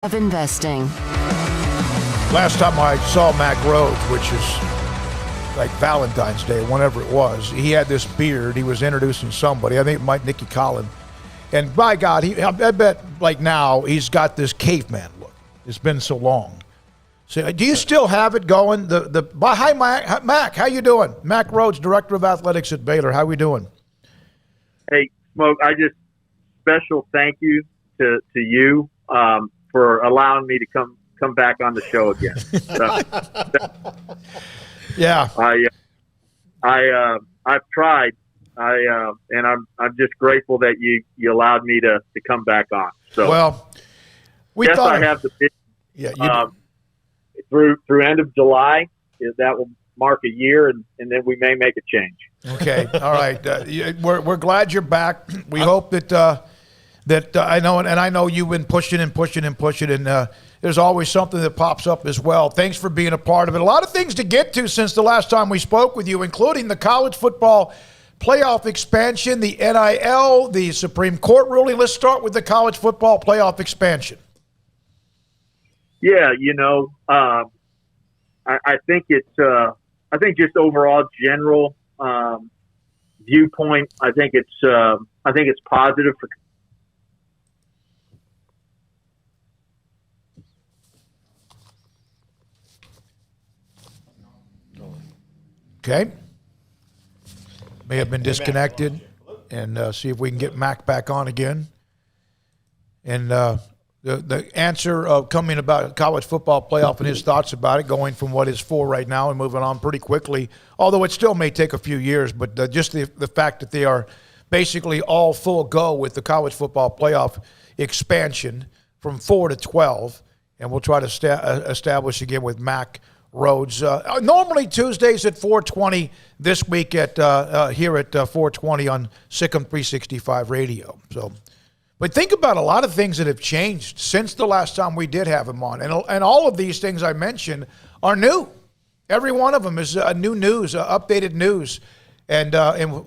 of investing. Last time I saw Mack Rhoades, which is like Valentine's Day, whenever it was, he had this beard. He was introducing somebody. I think it might Nicky Collin. And by God, I bet like now he's got this caveman look. It's been so long. So, do you still have it going? Hi, Mack. How you doing? Mack Rhoades, Director of Athletics at Baylor. How we doing? Hey, Smoak, I just special thank you to you for allowing me to come back on the show again. Yeah, I've tried, and I'm just grateful that you allowed me to come back on. So well, we yes, thought I have the bid, yeah through end of July. That will mark a year, and then we may make a change. Okay, all right. We're glad you're back. We hope that I know, and I know you've been pushing, and there's always something that pops up as well. Thanks for being a part of it. A lot of things to get to since the last time we spoke with you, including the college football playoff expansion, the NIL, the Supreme Court ruling. Let's start with the college football playoff expansion. Yeah, I think it's I think just overall general viewpoint. I think it's positive for. Okay. May have been disconnected, and see if we can get Mack back on again. And the answer of coming about college football playoff and his thoughts about it, going from what is 4 right now and moving on pretty quickly, although it still may take a few years, but just the fact that they are basically all full go with the college football playoff expansion from 4 to 12, and we'll try to establish again with Mack Rhoades. Normally Tuesdays at 4:20. This week at here at 4:20 on SicEm365 Radio. So, but think about a lot of things that have changed since the last time we did have him on, and all of these things I mentioned are new. Every one of them is new news, updated news, and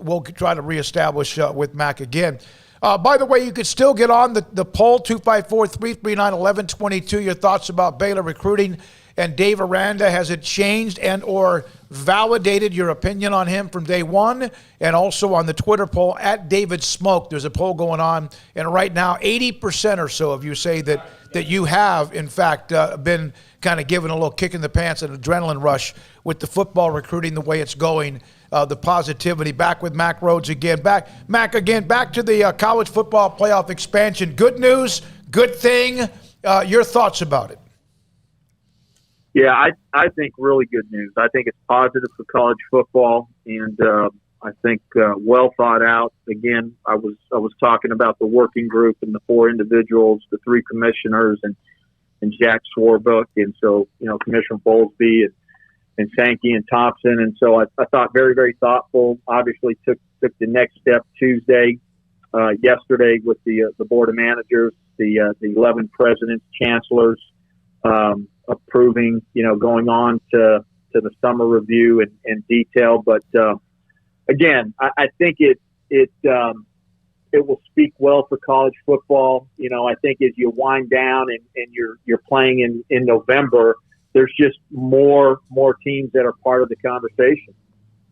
we'll try to reestablish with Mack again. By the way, you could still get on the poll, 254-339-1122, your thoughts about Baylor recruiting and Dave Aranda. Has it changed and or validated your opinion on him from day one? And also on the Twitter poll, at David Smoak, there's a poll going on. And right now, 80% or so of you say that you have, in fact, been kind of given a little kick in the pants, an adrenaline rush with the football recruiting the way it's going. The positivity. Back with Mack Rhoades again. Back to the college football playoff expansion. Good news, good thing. Your thoughts about it? Yeah, I think really good news. I think it's positive for college football, and I think well thought out. Again, I was talking about the working group and the 4 individuals, the 3 commissioners, and Jack Swarbrick, and so Commissioner Bowlesby and Sankey and Thompson, and so I thought very, very thoughtful. Obviously, took the next step yesterday with the board of managers, the 11 presidents, chancellors. Approving, going on to the summer review and detail. But again, I think it will speak well for college football. I think as you wind down and you're playing in November, there's just more teams that are part of the conversation.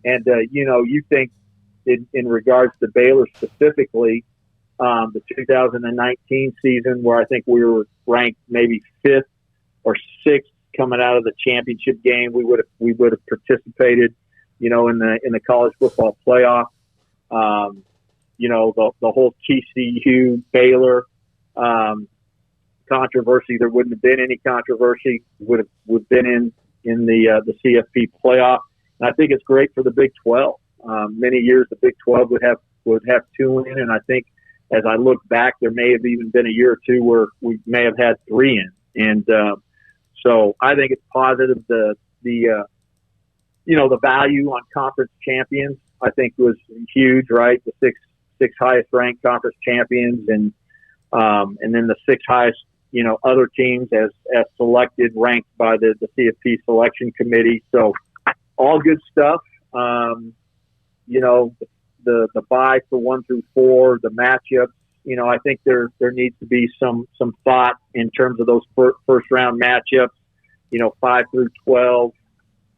And you think in regards to Baylor specifically, the 2019 season where I think we were ranked maybe 5th or 6th coming out of the championship game, we would have participated, in the college football playoff. The whole TCU Baylor controversy, there wouldn't have been any controversy. Would have been in the CFP playoff, and I think it's great for the Big 12. Many years the Big 12 would have 2 in, and I think as I look back, there may have even been a year or 2 where we may have had 3 in, and so I think it's positive. The value on conference champions, I think, was huge, right? The six highest ranked conference champions, and then the 6 highest, other teams as selected, ranked by the CFP selection committee. So all good stuff. The bye for 1 through 4, the matchups, I think there needs to be some thought in terms of those first round matchups, 5 through 12,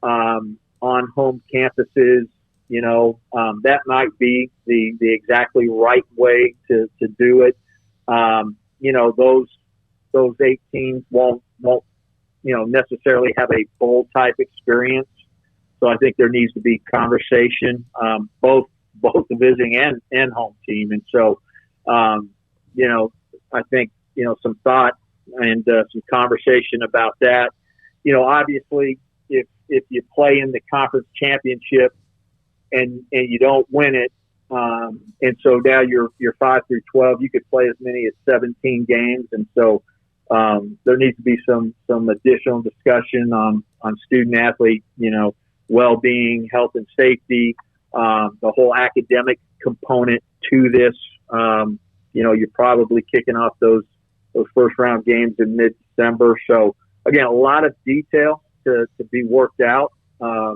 on home campuses. That might be the exactly right way to do it. Those 8 teams won't necessarily have a bowl type experience. So I think there needs to be conversation, both the visiting and home team. And so, I think, some thought and some conversation about that. Obviously if you play in the conference championship and you don't win it, and so now you're 5 through 12, you could play as many as 17 games. And so, there needs to be some additional discussion on student athlete, well-being, health and safety, the whole academic component to this. You're probably kicking off those first round games in mid-December. So again, a lot of detail to be worked out. I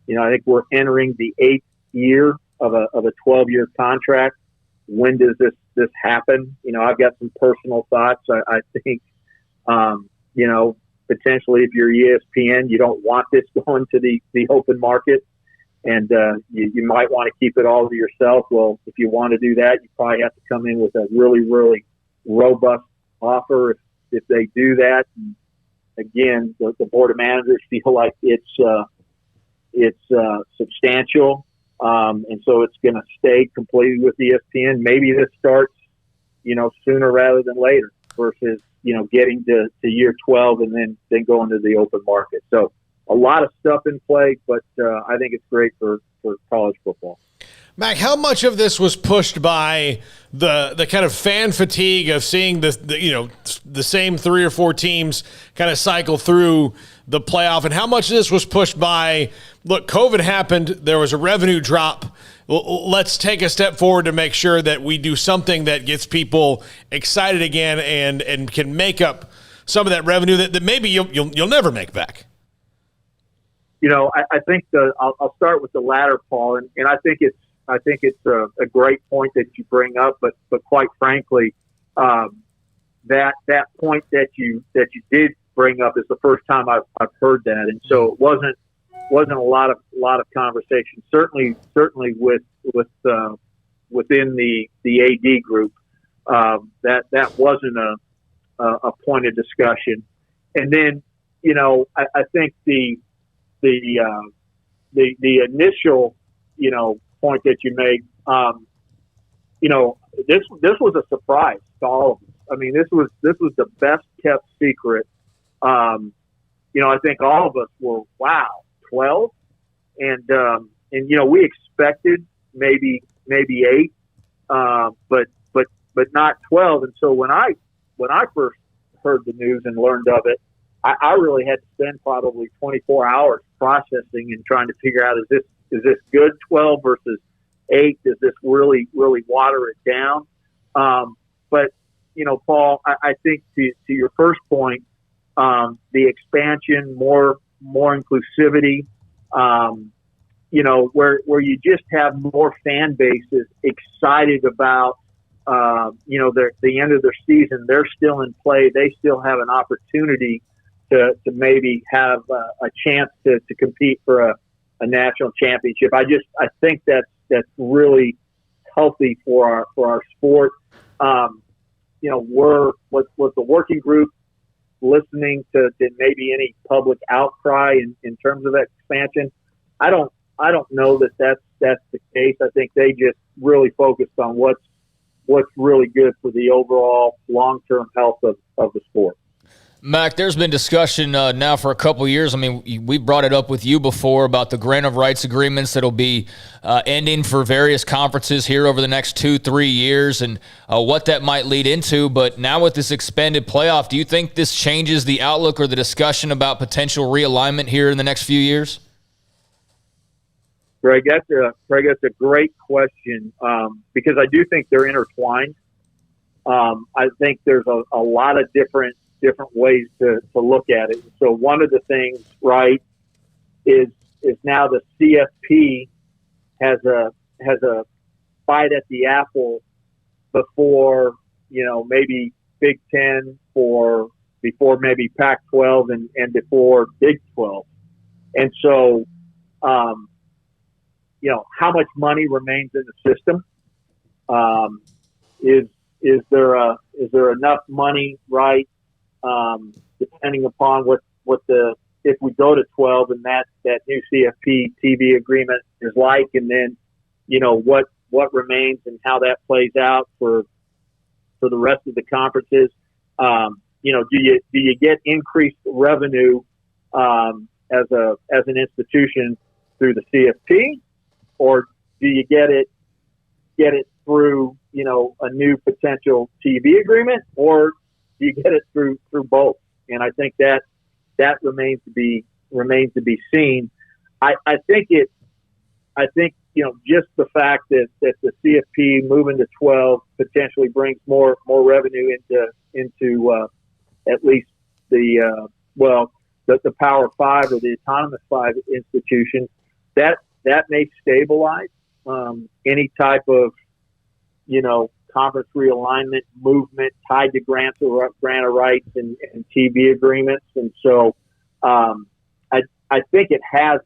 think we're entering the 8th year of a 12-year contract. When does this happen? I've got some personal thoughts. I think, potentially if you're ESPN, you don't want this going to the open market, and you might want to keep it all to yourself. Well, if you want to do that, you probably have to come in with a really, really robust offer if they do that. And again, the board of managers feel like it's substantial, and so it's going to stay completely with ESPN. Maybe this starts, sooner rather than later versus, getting to year 12 and then going to the open market. So a lot of stuff in play, but I think it's great for college football. Mack, how much of this was pushed by the kind of fan fatigue of seeing the same 3 or 4 teams kind of cycle through the playoff, and how much of this was pushed by, look, COVID happened, there was a revenue drop, let's take a step forward to make sure that we do something that gets people excited again and can make up some of that revenue that maybe you'll never make back? I think I'll start with the latter, Paul, and I think it's a great point that you bring up, but quite frankly, that point that you did bring up is the first time I've heard that, and so it wasn't a lot of conversation. Certainly with within the AD group, that wasn't a point of discussion. And then I think the initial point that you made, this was a surprise to all of us. I mean, this was the best kept secret. I think all of us were, wow, 12, and we expected maybe 8, but not 12. And so when I first heard the news and learned of it, I really had to spend probably 24 hours processing and trying to figure out, is this good 12 versus 8? Does this really water it down? But Paul, I think to your first point, the expansion, more inclusivity, where you just have more fan bases excited about, the end of their season. They're still in play. They still have an opportunity to maybe have a chance to compete for a national championship. I think that's really healthy for our sport. Was the working group listening to maybe any public outcry in terms of expansion? I don't know that's the case. I think they just really focused on what's really good for the overall long-term health of the sport. Mack, there's been discussion now for a couple of years. I mean, we brought it up with you before about the grant of rights agreements that'll be ending for various conferences here over the next 2-3 years and what that might lead into. But now with this expanded playoff, do you think this changes the outlook or the discussion about potential realignment here in the next few years? Greg, that's a great question because I do think they're intertwined. I think there's a lot of different ways to look at it. So one of the things, right, is now the CFP has a bite at the apple before, maybe Big Ten, before maybe Pac-12 and before Big 12. And so, how much money remains in the system? Is there enough money, right? Depending upon if we go to 12 and that new CFP TV agreement is like, and then, what remains and how that plays out for the rest of the conferences. Do you get increased revenue as an institution through the CFP, or do you get it through a new potential TV agreement, or do you get it through both? And I think that remains to be seen. I think just the fact that the CFP moving to 12 potentially brings more revenue into at least the Power 5 or the Autonomous 5 institutions, that may stabilize any type of conference realignment movement tied to grant of rights and TV agreements. And so I think it has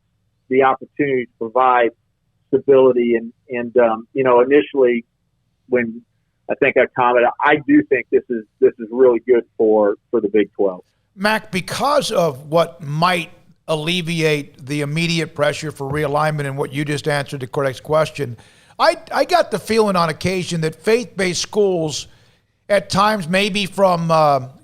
the opportunity to provide stability and initially when I think I commented, I do think this is really good for the Big 12. Mack, because of what might alleviate the immediate pressure for realignment and what you just answered the correct question, I got the feeling on occasion that faith-based schools at times, maybe from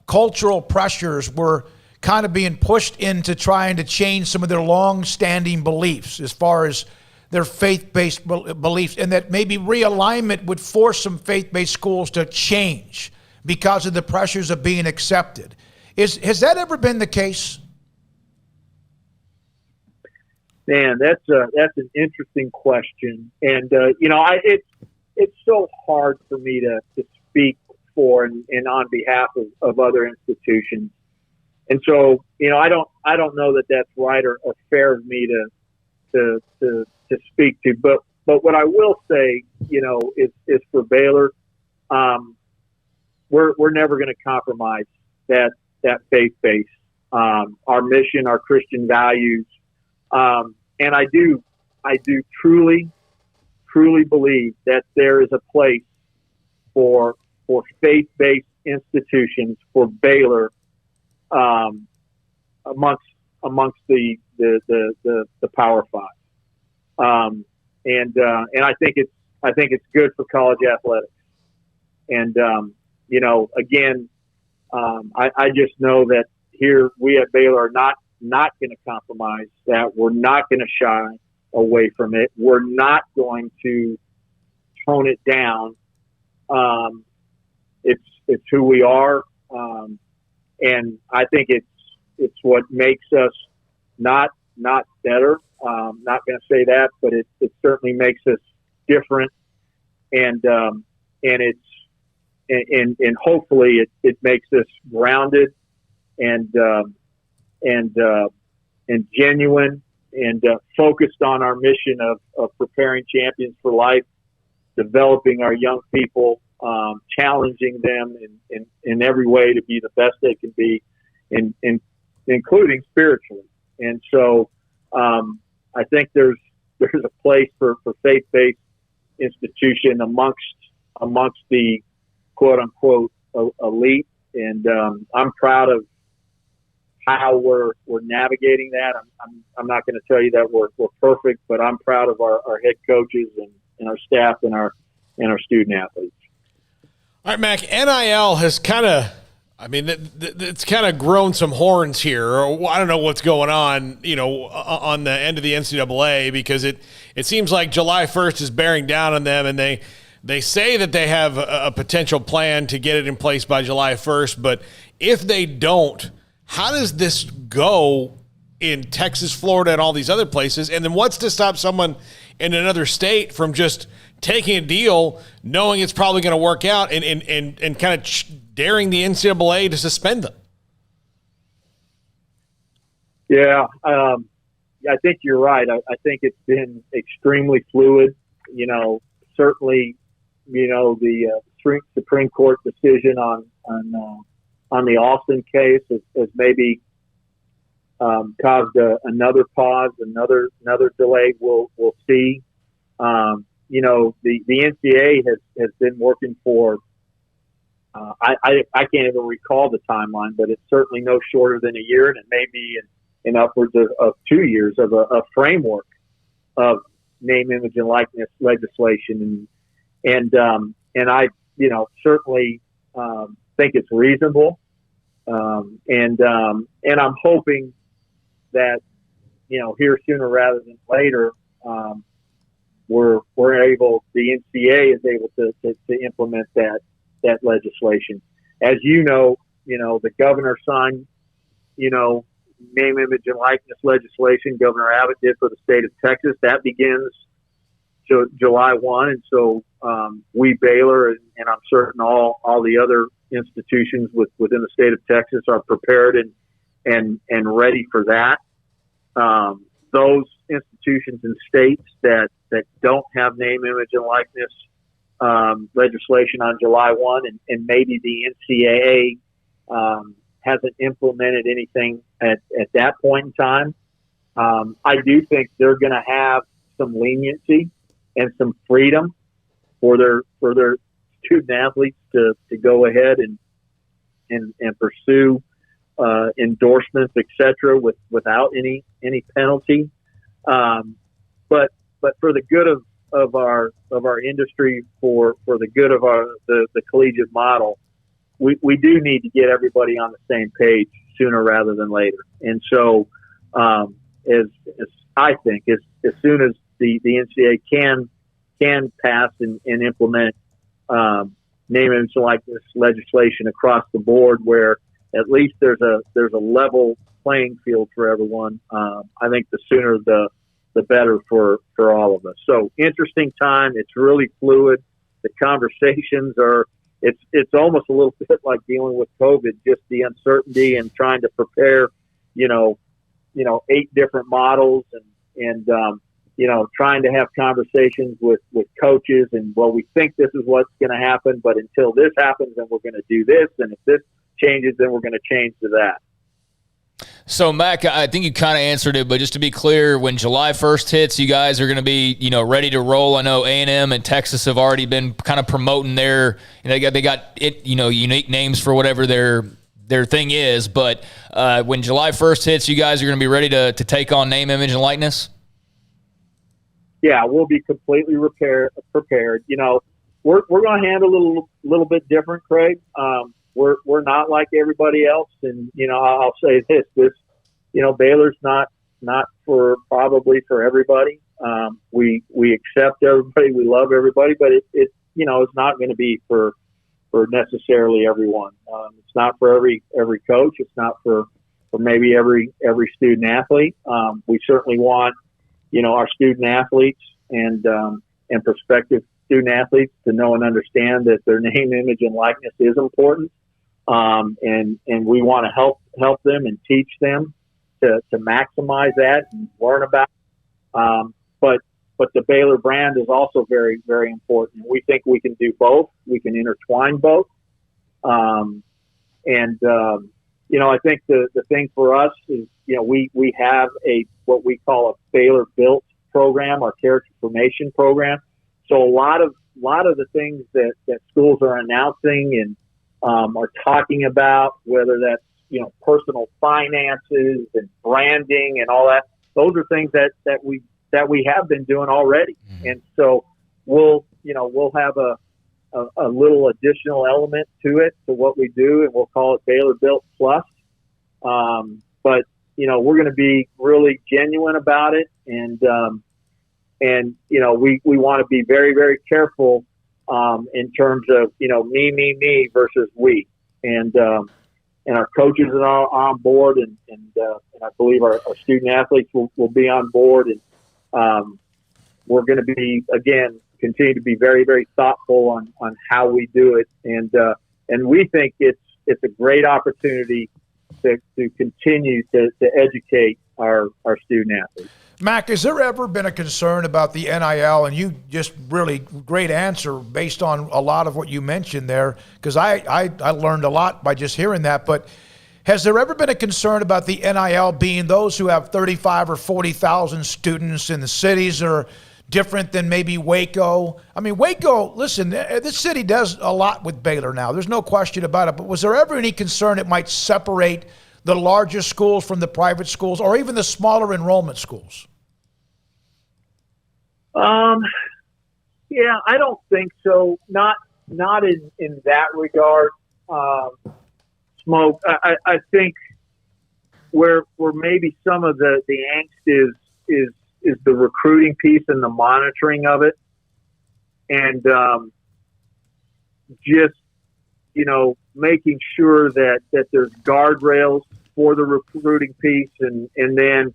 cultural pressures, were kind of being pushed into trying to change some of their long-standing beliefs as far as their faith-based beliefs, and that maybe realignment would force some faith-based schools to change because of the pressures of being accepted. Has that ever been the case? Man, that's an interesting question, and it's so hard for me to speak for and on behalf of other institutions, and so I don't know that that's right or fair of me to speak to, but what I will say is for Baylor, we're never going to compromise that faith base, our mission, our Christian values. And I do truly believe that there is a place for faith-based institutions for Baylor amongst the Power 5. And I think it's good for college athletics. And again, I just know that here we at Baylor are not going to compromise that. We're not going to shy away from it. We're not going to tone it down. It's who we are, and I think it's what makes us not better. Not going to say that, but it certainly makes us different, and hopefully it makes us grounded and genuine and focused on our mission of preparing champions for life, developing our young people, challenging them in every way to be the best they can be, including spiritually. And so I think there's a place for faith-based institution amongst the quote unquote elite, and I'm proud of how we're navigating that. I'm not going to tell you that we're perfect, but I'm proud of our head coaches and our staff and our student athletes. All right, Mack, NIL has kind of, it's kind of grown some horns here. I don't know what's going on, on the end of the NCAA, because it seems like July 1st is bearing down on them, and they say that they have a potential plan to get it in place by July 1st, but if they don't, how does this go in Texas, Florida, and all these other places? And then what's to stop someone in another state from just taking a deal, knowing it's probably going to work out, and kind of daring the NCAA to suspend them? Yeah, I think you're right. I think it's been extremely fluid. Certainly, the Supreme Court decision on the Alston case has maybe caused another pause, another delay. We'll see. The NCAA has been working for. I can't even recall the timeline, but it's certainly no shorter than a year, and it may be in upwards of 2 years of a framework of name, image, and likeness legislation, and I certainly think it's reasonable, and I'm hoping that here sooner rather than later the NCAA is able to implement that legislation. As the governor signed name, image, and likeness legislation. Governor Abbott did for the state of Texas. That begins July 1, and so we Baylor and I'm certain all the other institutions within the state of Texas are prepared and ready for that. Those institutions and states that don't have name, image, and likeness legislation on July 1, and maybe the NCAA hasn't implemented anything at that point in time, I do think they're going to have some leniency and some freedom for their student athletes to go ahead and pursue endorsements, etc., without any penalty. But for the good of our industry, for the good of the collegiate model, we do need to get everybody on the same page sooner rather than later. And so, as I think, as soon as the NCAA can pass and implement name, image, and likeness legislation across the board, where at least there's a level playing field for everyone, I think the sooner the better for all of us. So interesting time. It's really fluid. The conversations are. It's almost a little bit like dealing with COVID, just the uncertainty and trying to prepare, 8 different models and trying to have conversations with coaches and, well, we think this is what's going to happen, but until this happens, then we're going to do this. And if this changes, then we're going to change to that. So, Mack, I think you kind of answered it, but just to be clear, when July 1st hits, you guys are going to be, ready to roll. I know A&M and Texas have already been kind of promoting their, they got it, unique names for whatever their thing is. But when July 1st hits, you guys are going to be ready to take on name, image, and likeness? Yeah, we'll be completely prepared. We're going to handle it a little bit different, Craig. We're not like everybody else, and I'll say this: Baylor's not probably for everybody. We accept everybody, we love everybody, but it's not going to be for necessarily everyone. It's not for every coach. It's not for maybe every student athlete. We certainly want our student athletes and prospective student athletes to know and understand that their name, image, and likeness is important. And we want to help them and teach them to maximize that and learn about it. But the Baylor brand is also very, very important. We think we can do both. We can intertwine both. I think the thing for us is, we have what we call a Baylor Built program, our character formation program. So a lot of the things that schools are announcing and are talking about, whether that's personal finances and branding and all that, those are things that we have been doing already. And so we'll have a little additional element to it, to what we do, and we'll call it Baylor Built Plus. But we're going to be really genuine about it, and we want to be very, very careful in terms of me versus we, and our coaches are on board, and I believe our student athletes will be on board, and we're going to be, again, continue to be very, very thoughtful on how we do it, and we think it's a great opportunity to continue to educate our student athletes. Mack, has there ever been a concern about the NIL? And you just really great answer based on a lot of what you mentioned there, because I learned a lot by just hearing that. But has there ever been a concern about the NIL being those who have 35 or 40,000 students in the cities are different than maybe Waco? I mean, Waco, listen, this city does a lot with Baylor now. There's no question about it. But was there ever any concern it might separate the larger schools from the private schools or even the smaller enrollment schools? Yeah, I don't think so. Not in that regard. Smoak, I think where maybe some of the angst is the recruiting piece and the monitoring of it, and just making sure that there's guardrails for the recruiting piece, and then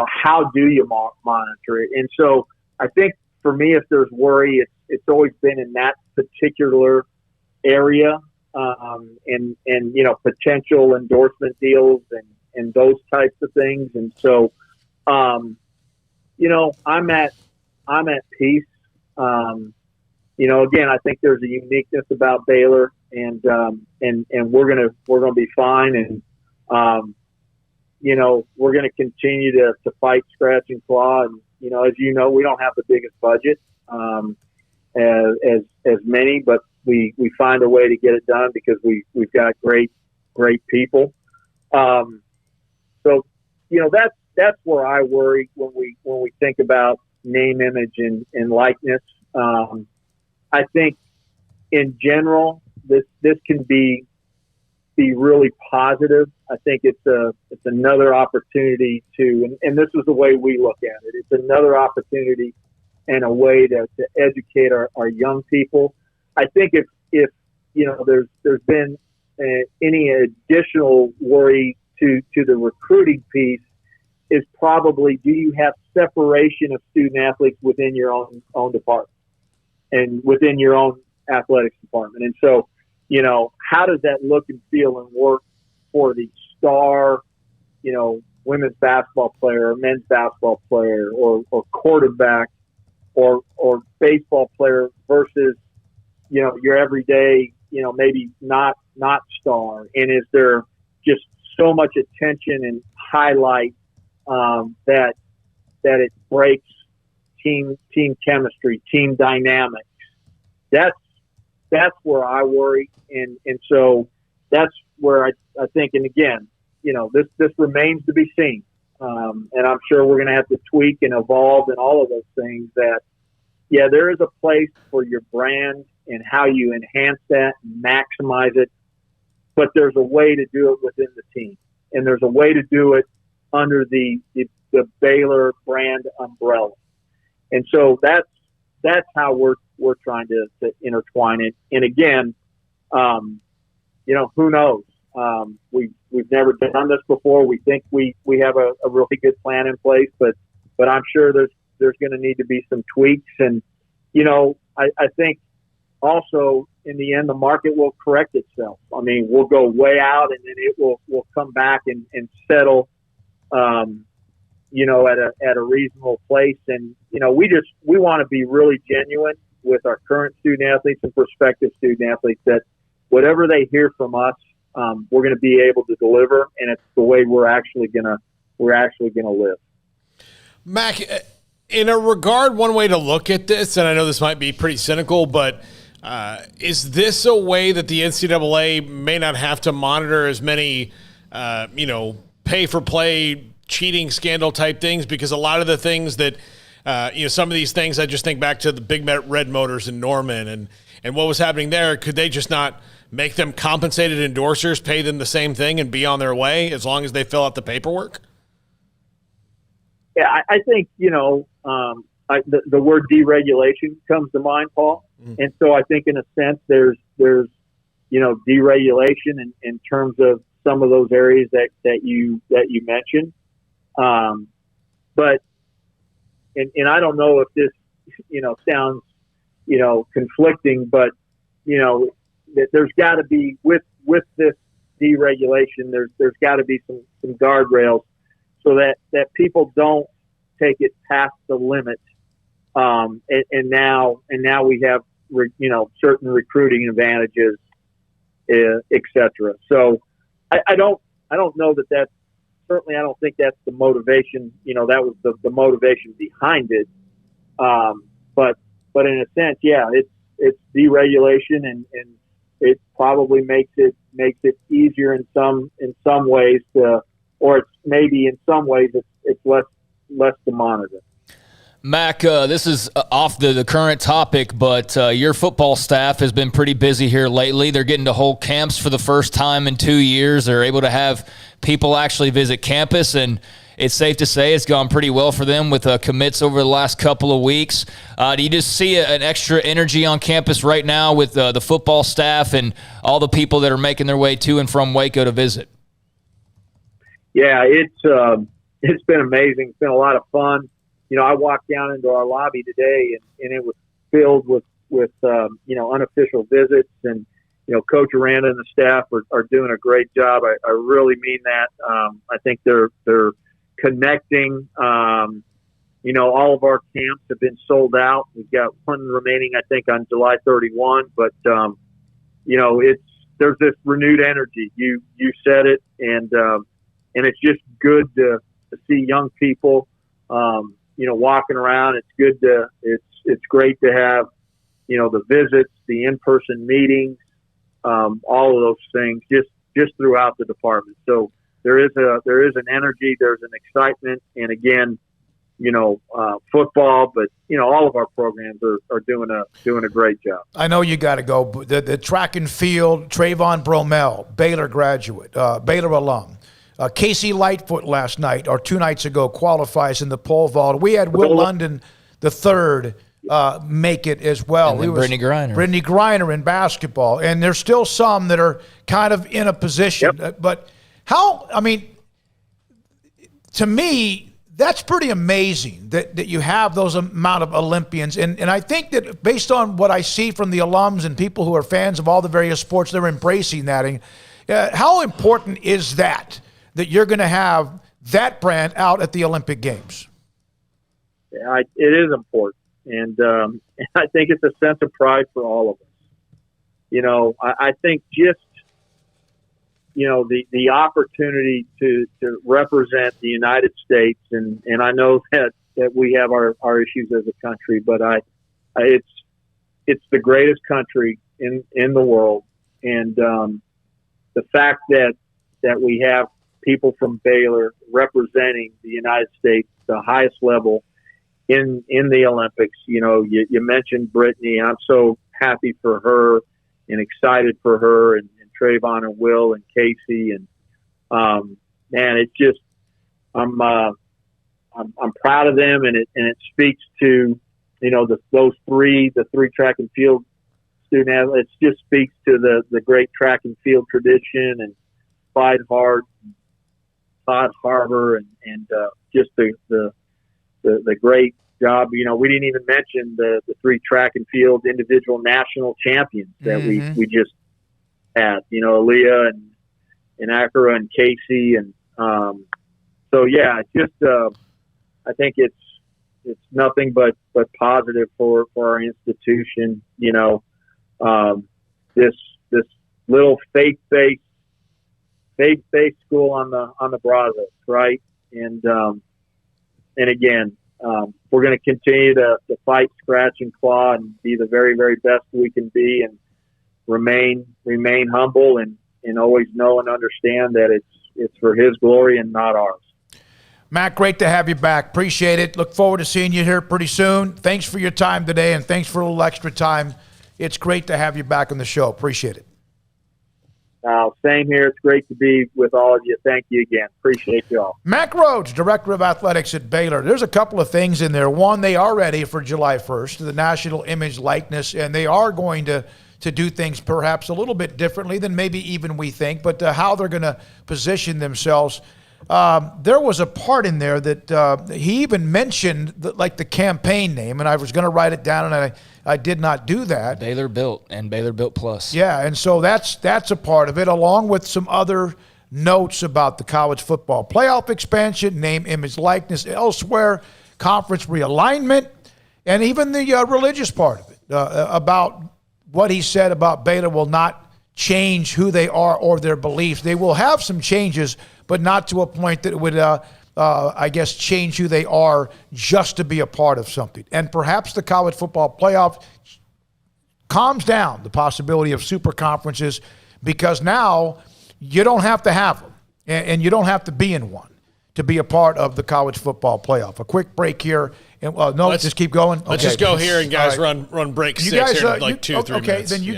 how do you monitor it? And so I think for me, if there's worry, it's always been in that particular area, and potential endorsement deals and those types of things. And so, I'm at peace. Again, I think there's a uniqueness about Baylor, and we're gonna be fine. And we're gonna continue to fight, scratch, and claw. And as you know, we don't have the biggest budget as many, but we find a way to get it done because we've got great people. So that's where I worry when we think about name, image, and likeness. I think in general this can be really positive. I think it's another opportunity to, and this is the way we look at it. It's another opportunity and a way to educate our young people. I think if there's been any additional worry to the recruiting piece is probably, do you have separation of student athletes within your own department and within your own athletics department? And so, how does that look and feel and work for the star, women's basketball player, or men's basketball player, or quarterback, or baseball player versus, your everyday, maybe not star? And is there just so much attention and highlight that it breaks team chemistry, team dynamics? That's where I worry, and so that's where I think, and again, this remains to be seen, and I'm sure we're going to have to tweak and evolve and all of those things. That there is a place for your brand and how you enhance that and maximize it, but there's a way to do it within the team, and there's a way to do it under the Baylor brand umbrella. And so that's how we're trying to intertwine it. And again, who knows? We've never done this before. We think we have a really good plan in place, but I'm sure there's going to need to be some tweaks. And I think also in the end the market will correct itself. I mean, we'll go way out, and then it will come back and settle at a reasonable place. And we want to be really genuine with our current student athletes and prospective student athletes, that whatever they hear from us, we're going to be able to deliver, and it's the way we're actually gonna live. Mack, in a regard, one way to look at this, and I know this might be pretty cynical, but is this a way that the NCAA may not have to monitor as many, pay-for-play cheating scandal type things? Because a lot of the things that, some of these things, I just think back to the Big Red Motors in Norman and what was happening there. Could they just not make them compensated endorsers, pay them the same thing, and be on their way as long as they fill out the paperwork? Yeah, I think, the word deregulation comes to mind, Paul. Mm-hmm. And so I think in a sense there's deregulation in terms of some of those areas that you mentioned. But I don't know if this, sounds, conflicting, but, that there's got to be with this deregulation, there's got to be some guardrails so that people don't take it past the limit. And now we have, certain recruiting advantages, et cetera. So I don't know that's certainly, I don't think that's the motivation. That was the motivation behind it. But in a sense, yeah, it's deregulation, and it probably makes it easier in some ways or it's maybe in some ways it's less to monitor. Mack, this is off the current topic, but your football staff has been pretty busy here lately. They're getting to hold camps for the first time in 2 years. They're able to have people actually visit campus, and it's safe to say it's gone pretty well for them with commits over the last couple of weeks. Do you just see an extra energy on campus right now with the football staff and all the people that are making their way to and from Waco to visit? Yeah, it's been amazing. It's been a lot of fun. I walked down into our lobby today, and it was filled with unofficial visits, and Coach Aranda and the staff are doing a great job. I really mean that. I think they're connecting. All of our camps have been sold out. We've got one remaining, I think, on July 31. But there's this renewed energy. You said it, and it's just good to see young people. Walking around. It's great to have, the visits, the in-person meetings, all of those things just throughout the department. So there is an energy, there's an excitement, and again, football, but all of our programs are doing a great job. I know you got to go. But the track and field, Trayvon Bromell, Baylor graduate, Baylor alum. Casey Lightfoot last night, or 2 nights ago, qualifies in the pole vault. We had Will London the third make it as well. And Brittany Griner. Brittany Griner in basketball. And there's still some that are kind of in a position. Yep. But to me, that's pretty amazing that you have those amount of Olympians. And I think that based on what I see from the alums and people who are fans of all the various sports, they're embracing that. How important is that you're going to have that brand out at the Olympic Games? Yeah, it is important. And I think it's a sense of pride for all of us. I think just, the opportunity to represent the United States, and I know that we have our issues as a country, but it's the greatest country in the world. And the fact that we have people from Baylor representing the United States, the highest level in the Olympics. You mentioned Brittany. I'm so happy for her and excited for her, and Trayvon and Will and Casey, and it's just I'm proud of them, and it speaks to the three track and field student athletes. It just speaks to the great track and field tradition, and Clyde Hart, Todd Harbor, and just the great job. We didn't even mention the 3 track and field individual national champions that we just had. Aaliyah and Akira and Casey, and so yeah, just I think it's nothing but positive for our institution. This little faith-based school on the Brazos, right? And again, we're going to continue to fight, scratch, and claw, and be the very, very best we can be, and remain humble, and always know and understand that it's for His glory and not ours. Mack, great to have you back. Appreciate it. Look forward to seeing you here pretty soon. Thanks for your time today, and thanks for a little extra time. It's great to have you back on the show. Appreciate it. Same here. It's great to be with all of you. Thank you again. Appreciate you all. Mack Rhoades, Director of Athletics at Baylor. There's a couple of things in there. One, they are ready for July 1st, the national image likeness, and they are going to do things perhaps a little bit differently than maybe even we think, but how they're going to position themselves. There was a part in there that he even mentioned the campaign name, and I was going to write it down, and I did not do that. Baylor Built and Baylor Built Plus. Yeah, and so that's a part of it, along with some other notes about the college football playoff expansion, name, image, likeness elsewhere, conference realignment, and even the religious part of it, about what he said about Baylor will not change who they are or their beliefs. They will have some changes, but not to a point that it would, I guess, change who they are just to be a part of something. And perhaps the college football playoff calms down the possibility of super conferences, because now you don't have to have them, and you don't have to be in one to be a part of the college football playoff. A quick break here. And, let's just keep going. Let's just go here and guys run break you 6 guys, here in like 2-3 minutes. Okay, then you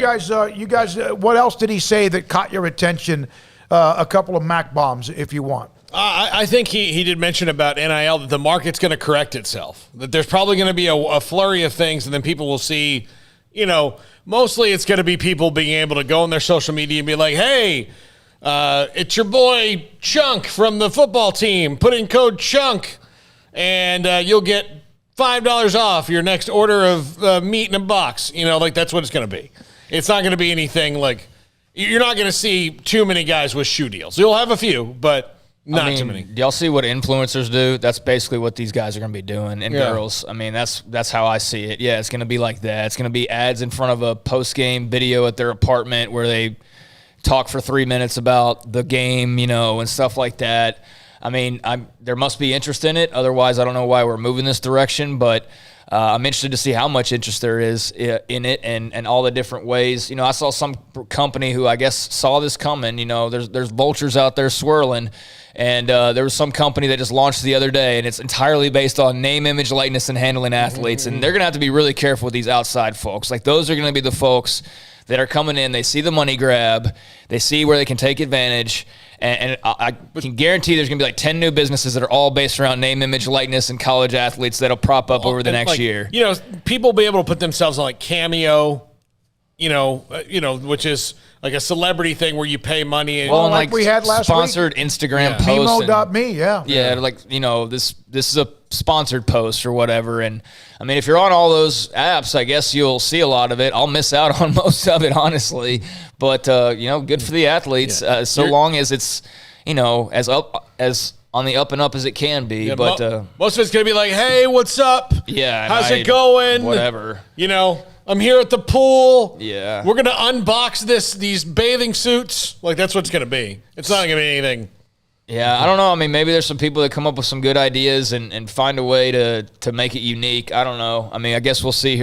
guys, what else did he say that caught your attention? A couple of Mac bombs, if you want. I think he did mention about NIL that the market's going to correct itself. That there's probably going to be a flurry of things, and then people will see, mostly it's going to be people being able to go on their social media and be like, hey, it's your boy Chunk from the football team. Put in code CHUNK, and you'll get $5 off your next order of meat in a box. That's what it's going to be. It's not going to be anything like, you're not going to see too many guys with shoe deals. You'll have a few, but not too many. Do y'all see what influencers do? That's basically what these guys are going to be doing, and girls. I mean, that's how I see it. Yeah, it's going to be like that. It's going to be ads in front of a post-game video at their apartment where they talk for 3 minutes about the game, and stuff like that. I mean, there must be interest in it. Otherwise, I don't know why we're moving this direction, but I'm interested to see how much interest there is in it and all the different ways. I saw some company who I guess saw this coming. There's vultures out there swirling, and there was some company that just launched the other day, and it's entirely based on name, image, likeness, and handling athletes. And they're going to have to be really careful with these outside folks. Like, those are going to be the folks that are coming in. They see the money grab. They see where they can take advantage. And I can guarantee there's going to be like 10 new businesses that are all based around name, image, likeness, and college athletes that'll prop up over the next year. People will be able to put themselves on like Cameo, which is like a celebrity thing where you pay money. And, like we had last sponsored week. Instagram posts. Memo.me, yeah. Yeah, this is a sponsored post or whatever. And I mean, if you're on all those apps, I guess you'll see a lot of it. I'll miss out on most of it, honestly. But, good for the athletes, long as it's, as on the up and up as it can be. Yeah, but most of it's going to be like, hey, what's up? Yeah. How's it going? Whatever. I'm here at the pool. Yeah. We're going to unbox these bathing suits. Like, that's what it's going to be. It's not going to be anything. Yeah, I don't know. I mean, maybe there's some people that come up with some good ideas and find a way to make it unique. I don't know. I mean, I guess we'll see here.